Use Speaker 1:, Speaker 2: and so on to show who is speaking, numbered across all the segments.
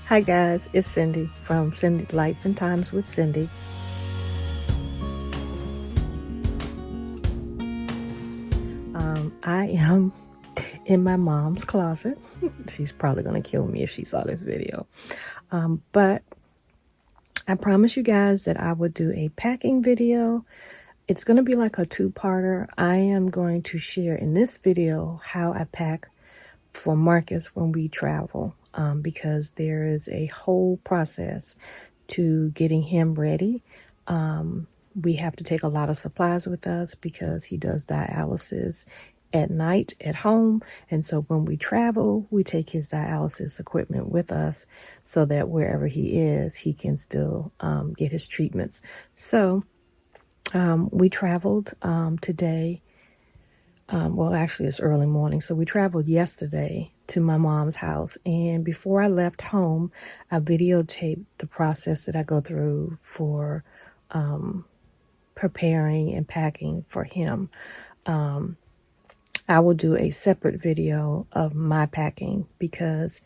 Speaker 1: Hi guys, it's Cyndi from Cyndi Life and Times with Cyndi. I am in my mom's closet. She's probably going to kill me if she saw this video. But I promised you guys that I would do a packing video. It's going to be like a two-parter. I am going to share in this video how I pack for Marcus when we travel, because there is a whole process to getting him ready. We have to take a lot of supplies with us because he does dialysis at night at home. And so when we travel, we take his dialysis equipment with us so that wherever he is, he can still get his treatments. So we traveled today. Well, actually, it's early morning. So we traveled yesterday to my mom's house. And before I left home, I videotaped the process that I go through for preparing and packing for him. I will do a separate video of my packing because,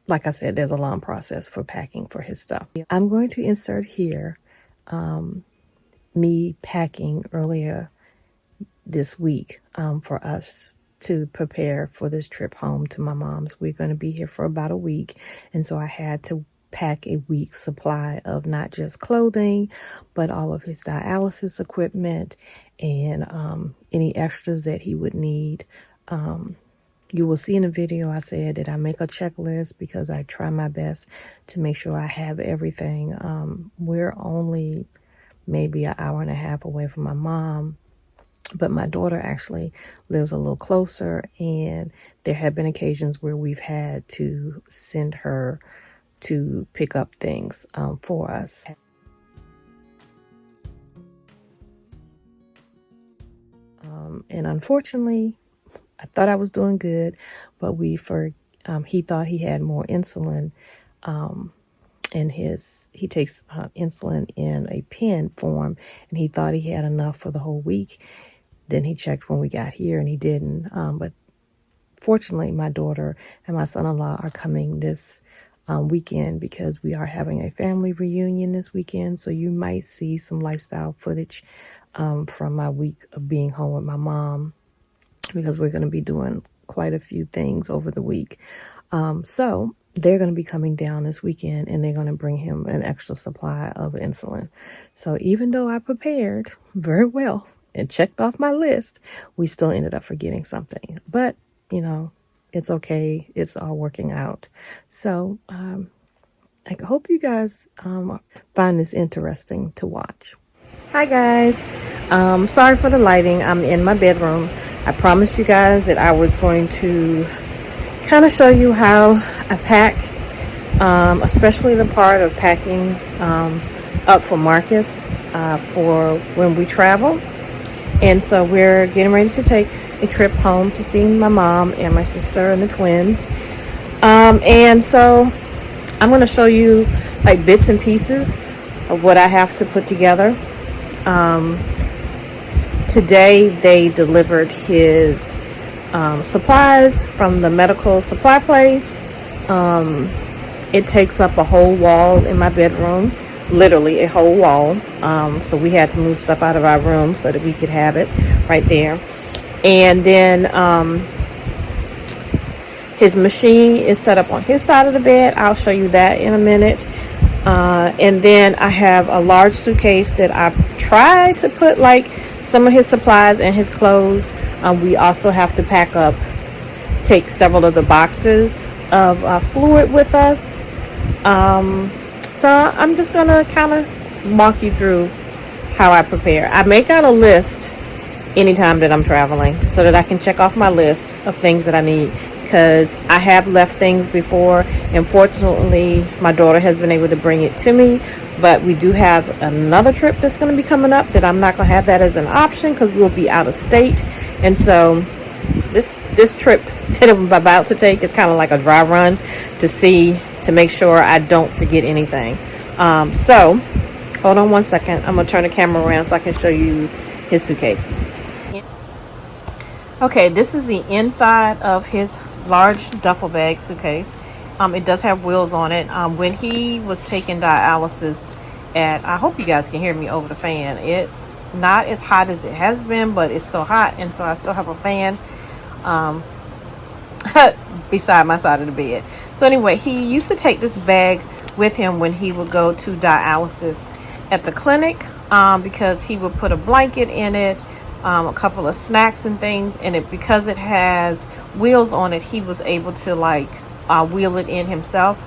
Speaker 1: like I said, there's a long process for packing for his stuff. I'm going to insert here me packing earlier this week for us to prepare for this trip home to my mom's. We're going to be here for about a week, and so I had to pack a week's supply of not just clothing, but all of his dialysis equipment and any extras that he would need. You will see in the video I said that I make a checklist because I try my best to make sure I have everything. We're only maybe an hour and a half away from my mom, but my daughter actually lives a little closer, and there have been occasions where we've had to send her to pick up things for us. And unfortunately, I thought I was doing good, but he thought he had more insulin he takes insulin in a pen form, and he thought he had enough for the whole week. Then he checked when we got here and he didn't. But fortunately, my daughter and my son-in-law are coming this weekend because we are having a family reunion this weekend. So you might see some lifestyle footage from my week of being home with my mom, because we're going to be doing quite a few things over the week. So they're going to be coming down this weekend, and they're going to bring him an extra supply of insulin. So even though I prepared very well and checked off my list, we still ended up forgetting something. But, you know, it's okay. It's all working out. So I hope you guys find this interesting to watch. Hi, guys. Sorry for the lighting. I'm in my bedroom. I promised you guys that I was going to kind of show you how I pack, especially the part of packing up for Marcus for when we travel. And so we're getting ready to take a trip home to see my mom and my sister and the twins. And so I'm going to show you like bits and pieces of what I have to put together. Today they delivered his supplies from the medical supply place. It takes up a whole wall in my bedroom, literally a whole wall. So we had to move stuff out of our room so that we could have it right there. And then his machine is set up on his side of the bed. I'll show you that in a minute. And then I have a large suitcase that I tried to put like some of his supplies and his clothes. We also have to take several of the boxes of fluid with us. So I'm just going to kind of walk you through how I prepare. I make out a list anytime that I'm traveling so that I can check off my list of things that I need, because I have left things before, and fortunately my daughter has been able to bring it to me. But we do have another trip that's going to be coming up that I'm not going to have that as an option because we'll be out of state. And so this trip that I'm about to take is kind of like a dry run to make sure I don't forget anything. So hold on one second. I'm going to turn the camera around so I can show you his suitcase. Okay, this is the inside of his large duffel bag suitcase.
Speaker 2: It does have wheels on it. When he was taking dialysis at, I hope you guys can hear me over the fan. It's not as hot as it has been, but it's still hot, and so I still have a fan beside my side of the bed. So anyway, he used to take this bag with him when he would go to dialysis at the clinic, because he would put a blanket in it, a couple of snacks and things in it. Because it has wheels on it, he was able to like wheel it in himself.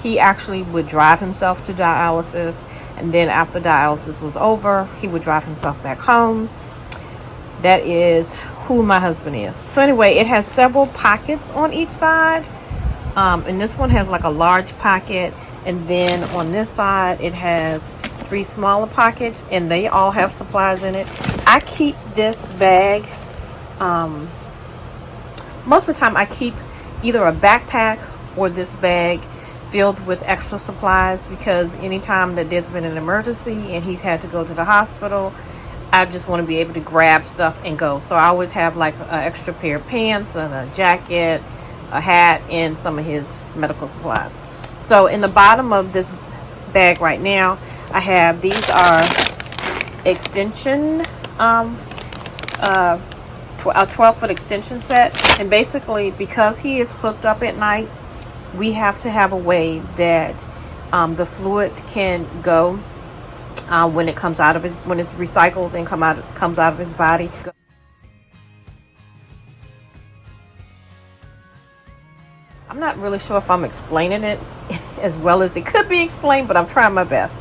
Speaker 2: He actually would drive himself to dialysis, and then after dialysis was over, he would drive himself back home. That is who my husband is. So anyway, it has several pockets on each side, and this one has like a large pocket, and then on this side it has 3 smaller pockets, and they all have supplies in it. I keep this bag, most of the time I keep either a backpack or this bag filled with extra supplies, because anytime that there's been an emergency and he's had to go to the hospital, I just want to be able to grab stuff and go. So I always have like an extra pair of pants and a jacket, a hat, and some of his medical supplies. So in the bottom of this bag right now, I have, these are extension, a 12-foot extension set. And basically, because he is hooked up at night, we have to have a way that the fluid can go when it comes out of his, when it's recycled and comes out of his body. I'm not really sure if I'm explaining it as well as it could be explained, but I'm trying my best.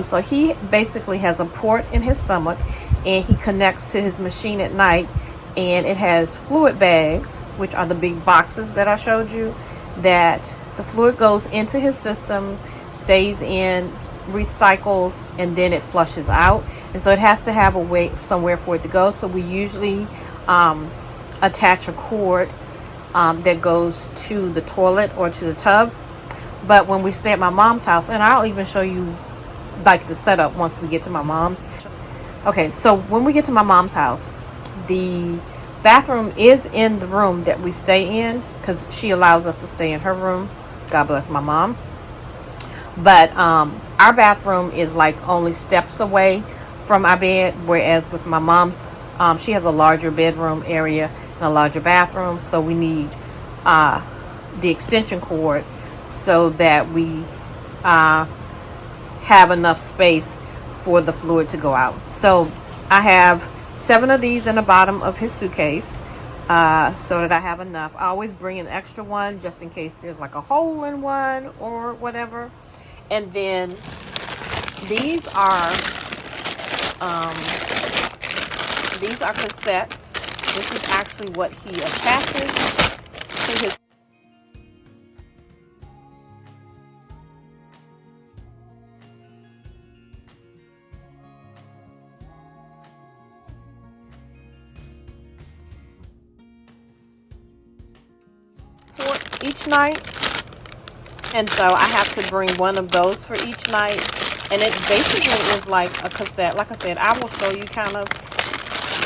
Speaker 2: So he basically has a port in his stomach, and he connects to his machine at night, and it has fluid bags, which are the big boxes that I showed you, that the fluid goes into his system, stays in, recycles, and then it flushes out. And so it has to have a way somewhere for it to go. So we usually attach a cord that goes to the toilet or to the tub. But when we stay at my mom's house, and I'll even show you like the setup once we get to my mom's. Okay, so when we get to my mom's house, the bathroom is in the room that we stay in, because she allows us to stay in her room. God bless my mom. But our bathroom is like only steps away from our bed, whereas with my mom's, she has a larger bedroom area and a larger bathroom, so we need the extension cord so that we have enough space for the fluid to go out. So I have 7 of these in the bottom of his suitcase, so that I have enough. I always bring an extra one just in case there's like a hole in one or whatever. And then these are cassettes. This is actually what he attaches to his. For each night. And so I have to bring one of those for each night. And it basically is like a cassette. Like I said, I will show you kind of,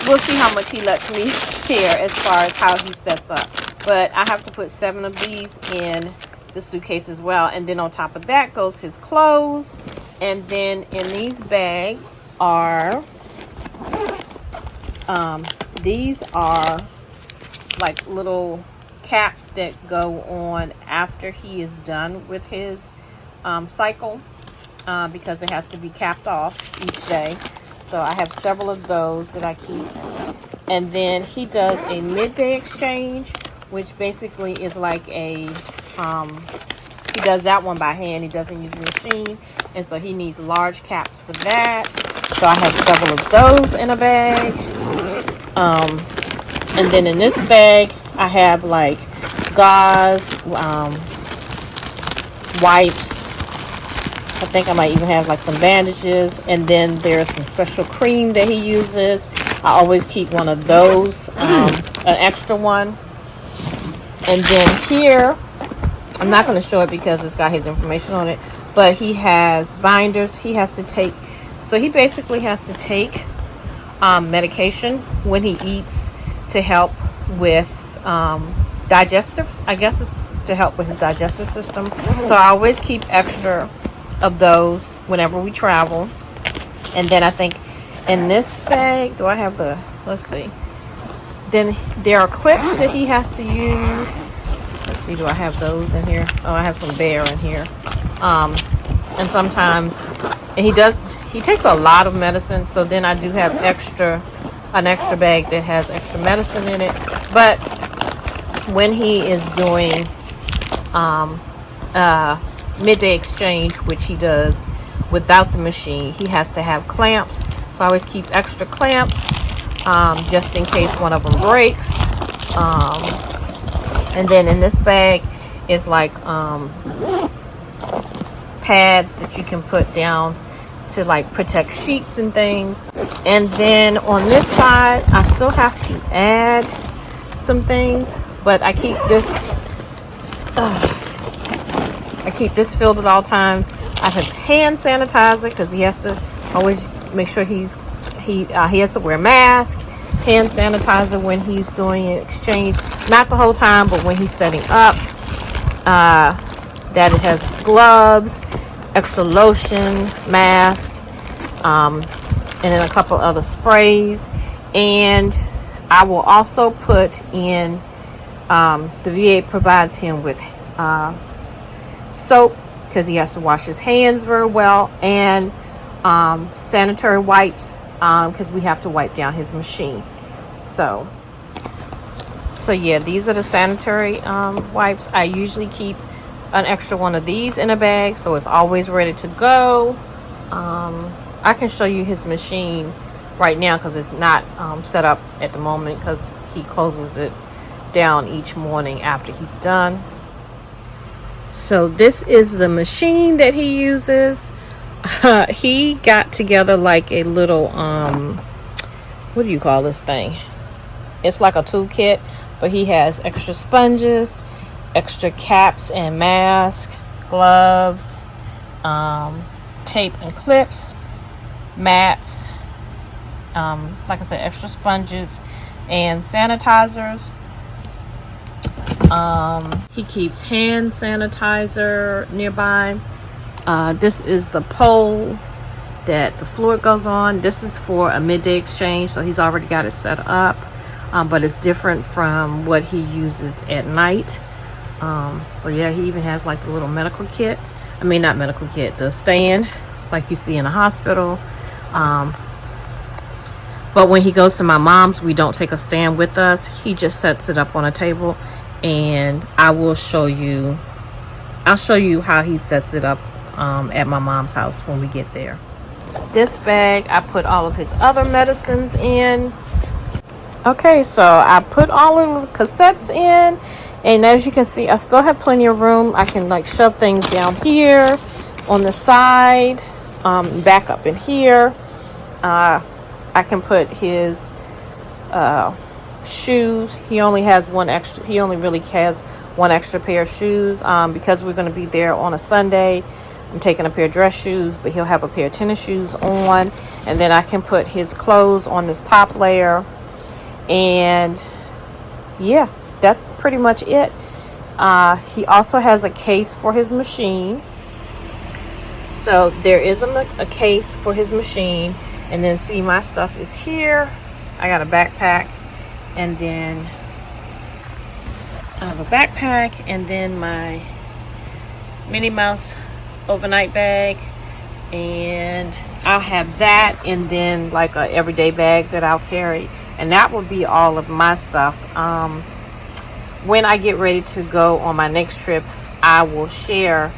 Speaker 2: we'll see how much he lets me share as far as how he sets up. But I have to put 7 of these in the suitcase as well. And then on top of that goes his clothes. And then in these bags are, these are like little caps that go on after he is done with his cycle, because it has to be capped off each day. So I have several of those that I keep. And then he does a midday exchange, which basically is like a he does that one by hand. He doesn't use a machine, and so he needs large caps for that. So I have several of those in a bag. And then in this bag I have like gauze, wipes. I think I might even have like some bandages. And then there's some special cream that he uses. I always keep one of those, an extra one. And then here, I'm not going to show it because it's got his information on it, but he has binders he has to take. So he basically has to take medication when he eats to help with digestive, I guess it's to help with his digestive system. So I always keep extra of those whenever we travel. And then I think in this bag, do I have the, let's see. Then there are clips that he has to use. Let's see, do I have those in here? Oh, I have some Bear in here. And sometimes, and he takes a lot of medicine, so then I do have an extra bag that has extra medicine in it. But when he is doing midday exchange, which he does without the machine, he has to have clamps. So I always keep extra clamps, just in case one of them breaks. And then in this bag is like pads that you can put down to like protect sheets and things. And then on this side, I still have to add some things, but I keep this filled at all times. I have hand sanitizer because he has to always make sure he has to wear a mask. Hand sanitizer when he's doing an exchange, not the whole time, but when he's setting up. That it has gloves, extra lotion, mask, and then a couple other sprays. And I will also put in, the VA provides him with soap because he has to wash his hands very well, and sanitary wipes because we have to wipe down his machine. So yeah, these are the sanitary wipes. I usually keep an extra one of these in a bag, so it's always ready to go. I can show you his machine right now because it's not set up at the moment because he closes it down each morning after he's done. So this is the machine that he uses. He got together like a little what do you call this thing? It's like a toolkit, but he has extra sponges, extra caps and masks, gloves, tape and clips, mats, like I said, extra sponges and sanitizers. He keeps hand sanitizer nearby. This is the pole that the fluid goes on. This is for a midday exchange, so he's already got it set up, but it's different from what he uses at night. But yeah, he even has like the little medical kit. I mean, not medical kit, the stand like you see in a hospital. But when he goes to my mom's, we don't take a stand with us. He just sets it up on a table, and I'll show you how he sets it up at my mom's house when we get there. This bag, I put all of his other medicines in. Okay, so I put all of the cassettes in, and as you can see, I still have plenty of room. I can like shove things down here on the side, back up in here. I can put his shoes. He only really has one extra pair of shoes because we're going to be there on a Sunday. I'm taking a pair of dress shoes, but he'll have a pair of tennis shoes on. And then I can put his clothes on this top layer. And yeah, that's pretty much it. He also has a case for his machine. So there is a case for his machine. And then see, my stuff is here. I got a backpack. And then I have a backpack. And then my Minnie Mouse overnight bag, and I'll have that, and then like a everyday bag that I'll carry, and that will be all of my stuff. When I get ready to go on my next trip, I will share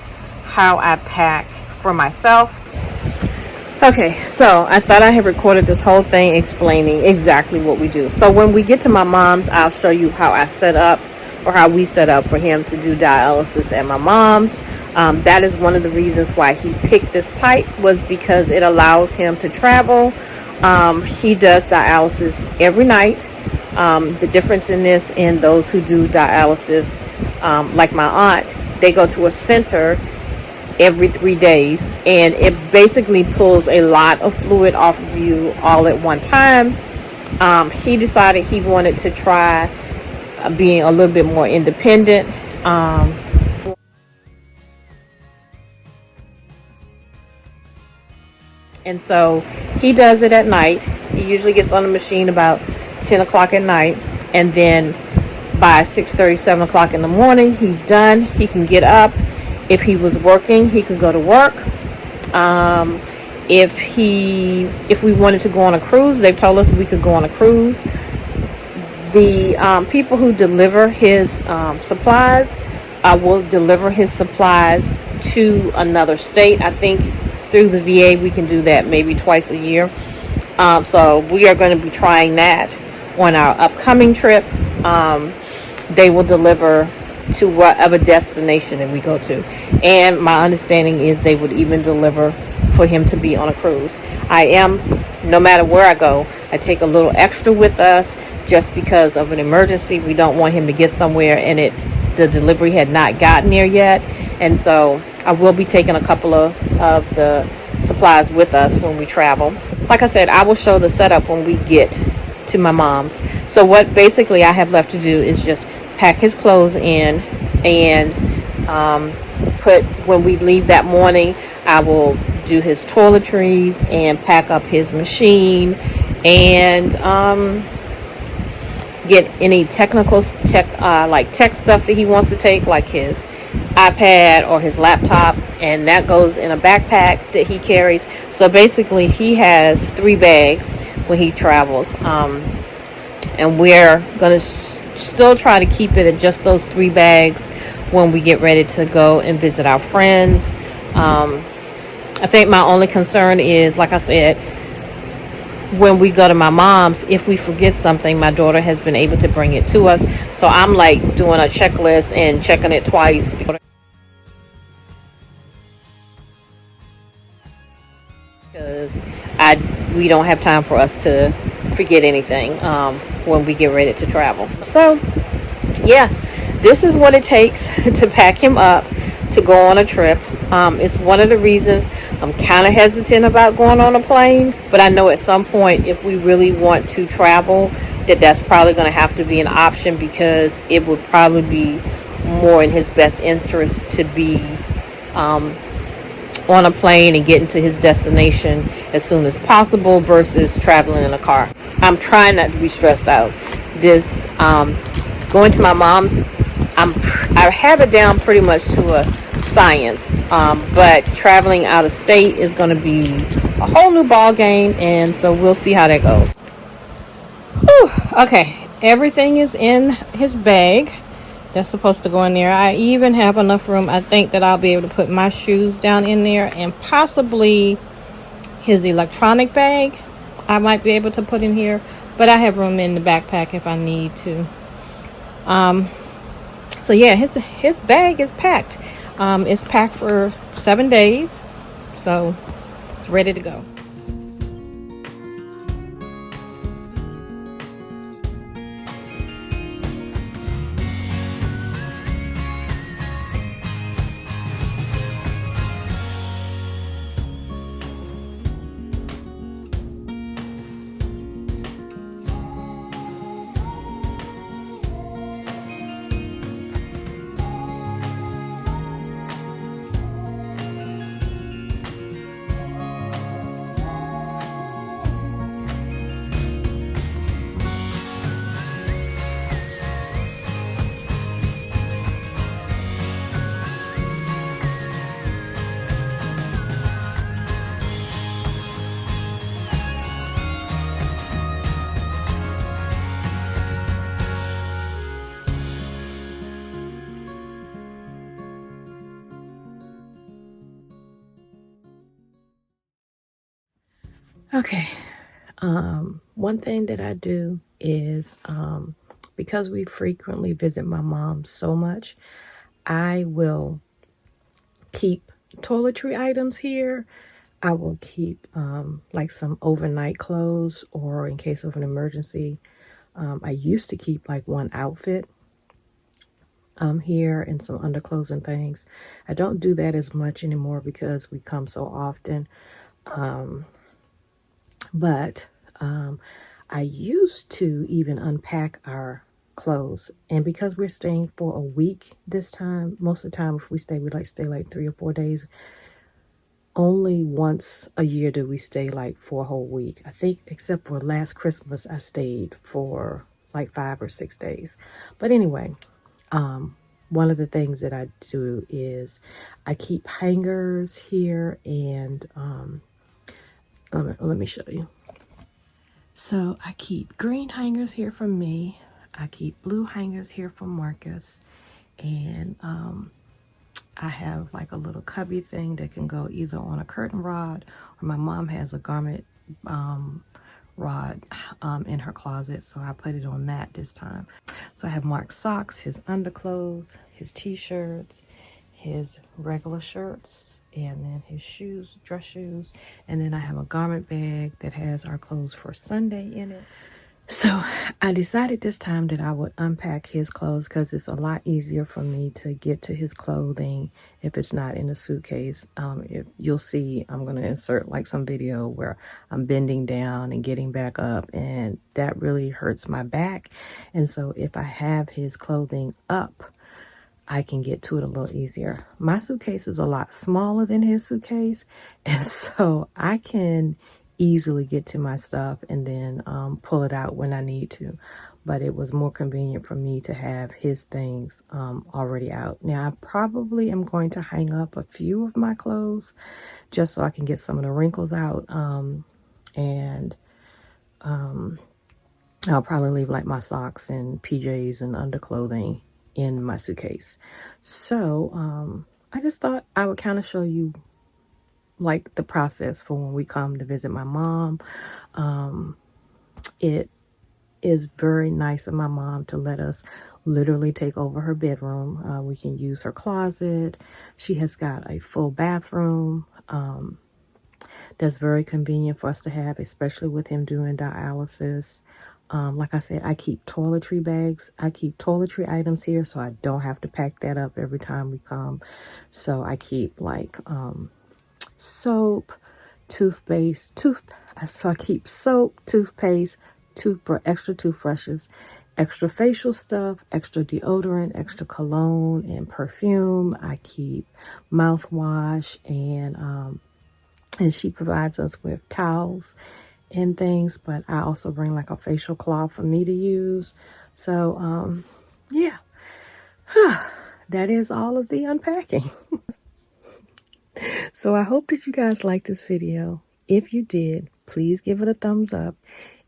Speaker 2: how I pack for myself. Okay, so I thought I had recorded this whole thing explaining exactly what we do. So when we get to my mom's, I'll show you how I set up, or how we set up for him to do dialysis at my mom's. That is one of the reasons why he picked this type, was because it allows him to travel. He does dialysis every night. The difference in this and those who do dialysis, like my aunt, they go to a center every 3 days, and it basically pulls a lot of fluid off of you all at one time. He decided he wanted to try being a little bit more independent And so he does it at night. He usually gets on the machine about 10 o'clock at night. And then by 6:30, 7 o'clock in the morning, he's done. He can get up. If he was working, he could go to work. If we wanted to go on a cruise, they've told us we could go on a cruise. The people who deliver his supplies will deliver his supplies to another state. I think through the VA we can do that maybe twice a year. So we are going to be trying that on our upcoming trip. They will deliver to whatever destination that we go to. And my understanding is they would even deliver for him to be on a cruise. No matter where I go, I take a little extra with us just because of an emergency. We don't want him to get somewhere and the delivery had not gotten there yet. And so I will be taking a couple of the supplies with us when we travel. Like I said, I will show the setup when we get to my mom's. So what basically I have left to do is just pack his clothes in and when we leave that morning, I will do his toiletries and pack up his machine and get any tech stuff that he wants to take, like his iPad or his laptop, and that goes in a backpack that he carries. So basically he has 3 bags when he travels, and we're going to still try to keep it at just those 3 bags when we get ready to go and visit our friends. I think my only concern is, like I said, when we go to my mom's, if we forget something, my daughter has been able to bring it to us. So I'm like doing a checklist and checking it twice because we don't have time for us to forget anything when we get ready to travel. So yeah, this is what it takes to pack him up to go on a trip. It's one of the reasons I'm kind of hesitant about going on a plane, but I know at some point if we really want to travel, that's probably going to have to be an option, because it would probably be more in his best interest to be on a plane and getting to his destination as soon as possible versus traveling in a car. I'm trying not to be stressed out. This going to my mom's, I have it down pretty much to a science, but traveling out of state is going to be a whole new ball game, and so we'll see how that goes. Whew, okay, everything is in his bag. That's supposed to go in there. I even have enough room, I think, that I'll be able to put my shoes down in there, and possibly his electronic bag I might be able to put in here, but I have room in the backpack if I need to. So yeah, his bag is packed. It's packed for 7 days, so it's ready to go. Okay. One thing that I do is, because we frequently visit my mom so much, I will keep toiletry items here. I will keep like some overnight clothes, or in case of an emergency. I used to keep like one outfit here and some underclothes and things. I don't do that as much anymore because we come so often. But I used to even unpack our
Speaker 1: clothes. And because we're staying for a week this time, most of the time if we stay, we stay like 3 or 4 days. Only once a year do we stay like for a whole week. I think except for last Christmas, I stayed for like 5 or 6 days. But anyway, one of the things that I do is I keep hangers here, and let me show you. So I keep green hangers here for me. I keep blue hangers here for Marcus, and I have like a little cubby thing that can go either on a curtain rod, or my mom has a garment rod in her closet, so I put it on that this time. So I have Mark's socks, his underclothes, his t-shirts, his regular shirts, and then his shoes, dress shoes, and then I have a garment bag that has our clothes for Sunday in it. So I decided this time that I would unpack his clothes because it's a lot easier for me to get to his clothing if it's not in a suitcase. If you'll see, I'm going to insert like some video where I'm bending down and getting back up, and that really hurts my back. And so if I have his clothing up, I can get to it a little easier. My suitcase is a lot smaller than his suitcase, and so I can easily get to my stuff and then pull it out when I need to. But it was more convenient for me to have his things already out. Now, I probably am going to hang up a few of my clothes just so I can get some of the wrinkles out. And I'll probably leave like my socks and PJs and underclothing in my suitcase. So I just thought I would kind of show you like the process for when we come to visit my mom. It is very nice of my mom to let us literally take over her bedroom. We can use her closet. She has got a full bathroom. That's very convenient for us to have, especially with him doing dialysis. Like I said, I keep toiletry bags. I keep toiletry items here, so I don't have to pack that up every time we come. So I keep like soap, toothpaste, so I keep soap, toothpaste, extra toothbrushes, extra facial stuff, extra deodorant, extra cologne and perfume. I keep mouthwash, and she provides us with towels and things, but I also bring like a facial cloth for me to use. So yeah, that is all of the unpacking. So I hope that you guys liked this video. If you did, please give it a thumbs up.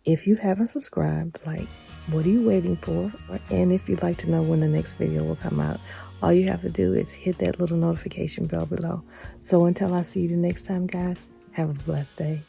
Speaker 1: If you haven't subscribed, like, what are you waiting for? And if you'd like to know when the next video will come out, all you have to do is hit that little notification bell below. So until I see you the next time, guys, have a blessed day.